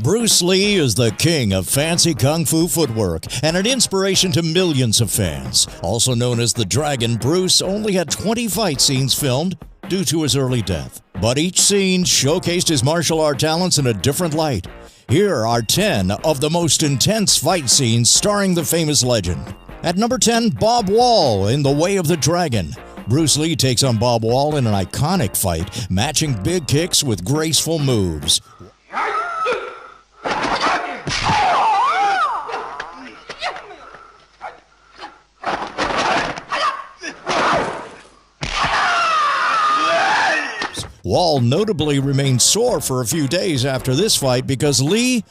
Bruce Lee is the king of fancy kung fu footwork and an inspiration to millions of fans. Also known as the Dragon, Bruce only had 20 fight scenes filmed due to his early death. But each scene showcased his martial art talents in a different light. Here are 10 of the most intense fight scenes starring the famous legend. At number 10, Bob Wall in The Way of the Dragon. Bruce Lee takes on Bob Wall in an iconic fight, matching big kicks with graceful moves. Wall notably remained sore for a few days after this fight because Lee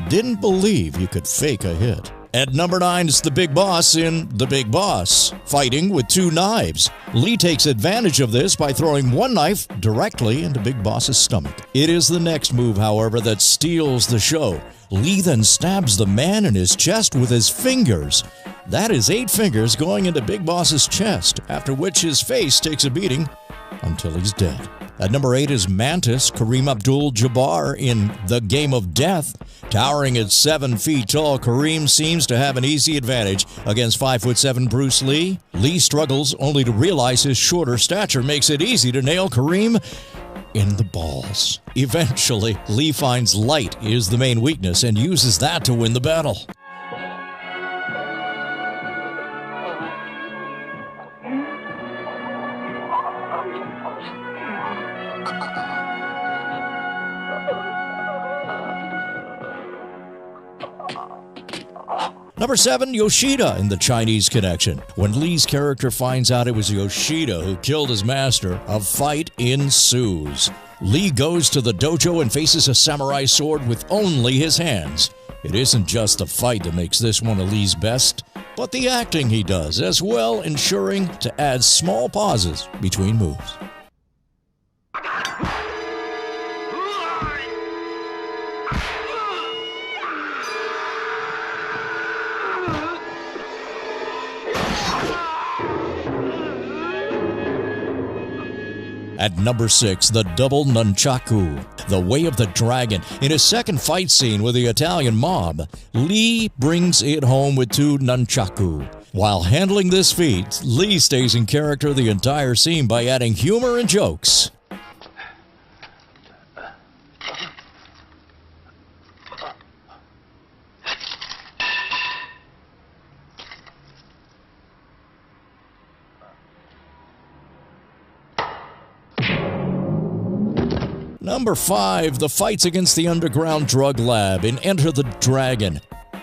didn't believe you could fake a hit. At number 9 is the Big Boss in The Big Boss, fighting with 2 knives. Lee takes advantage of this by throwing one knife directly into Big Boss's stomach. It is the next move, however, that steals the show. Lee then stabs the man in his chest with his fingers. That is 8 fingers going into Big Boss's chest, after which his face takes a beating until he's dead. At number 8 is Mantis, Kareem Abdul-Jabbar in The Game of Death. Towering at 7 feet tall, Kareem seems to have an easy advantage against 5'7" Bruce Lee. Lee struggles only to realize his shorter stature makes it easy to nail Kareem in the balls. Eventually, Lee finds light is the main weakness and uses that to win the battle. Number 7, Yoshida in The Chinese Connection. When Lee's character finds out it was Yoshida who killed his master, a fight ensues. Lee goes to the dojo and faces a samurai sword with only his hands. It isn't just the fight that makes this one of Lee's best, but the acting he does as well, ensuring to add small pauses between moves. At number 6, the double nunchaku, The Way of the Dragon. In his second fight scene with the Italian mob, Lee brings it home with 2 nunchaku. While handling this feat, Lee stays in character the entire scene by adding humor and jokes. Number 5, the fights against the underground drug lab in Enter the Dragon.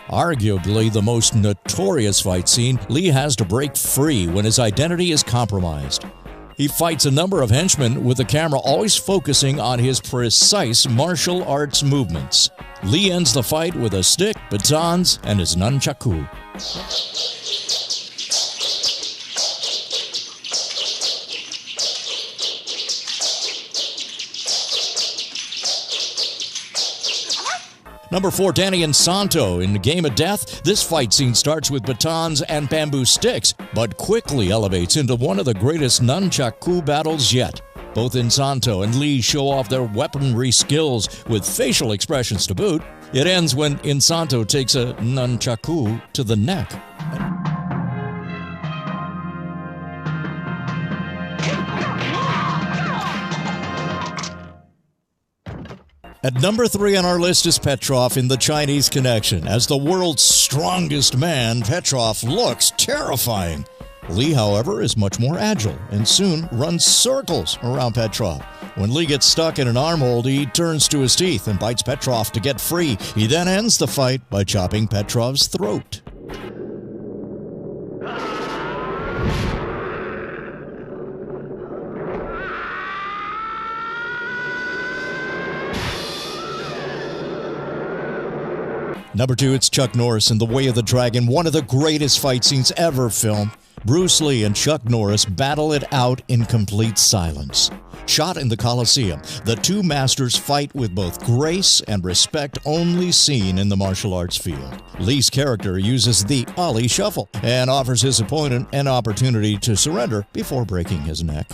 Arguably the most notorious fight scene, Lee has to break free when his identity is compromised. He fights a number of henchmen with the camera always focusing on his precise martial arts movements. Lee ends the fight with a stick, batons, and his nunchaku. Number 4, Danny and Santo in The Game of Death. This fight scene starts with batons and bamboo sticks, but quickly elevates into one of the greatest nunchaku battles yet. Both Insanto and Lee show off their weaponry skills with facial expressions to boot. It ends when Insanto takes a nunchaku to the neck. At number 3 on our list is Petrov in The Chinese Connection. As the world's strongest man, Petrov looks terrifying. Lee, however, is much more agile and soon runs circles around Petrov. When Lee gets stuck in an armhold, he turns to his teeth and bites Petrov to get free. He then ends the fight by chopping Petrov's throat. Number 2, it's Chuck Norris in The Way of the Dragon, one of the greatest fight scenes ever filmed. Bruce Lee and Chuck Norris battle it out in complete silence. Shot in the Coliseum, the 2 masters fight with both grace and respect only seen in the martial arts field. Lee's character uses the Ali Shuffle and offers his opponent an opportunity to surrender before breaking his neck.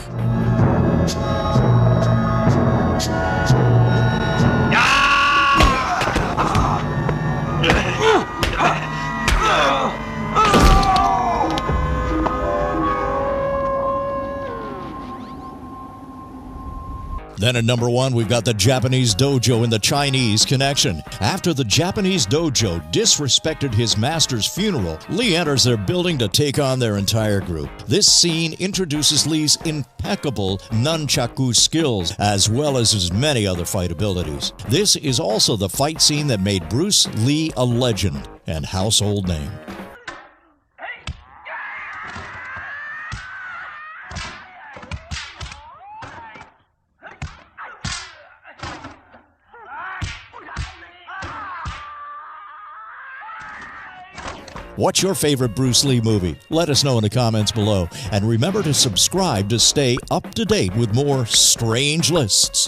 Then at number 1, we've got the Japanese dojo and the Chinese connection. After the Japanese dojo disrespected his master's funeral, Lee enters their building to take on their entire group. This scene introduces Lee's impeccable nunchaku skills, as well as his many other fight abilities. This is also the fight scene that made Bruce Lee a legend and household name. What's your favorite Bruce Lee movie? Let us know in the comments below. And remember to subscribe to stay up to date with more strange lists.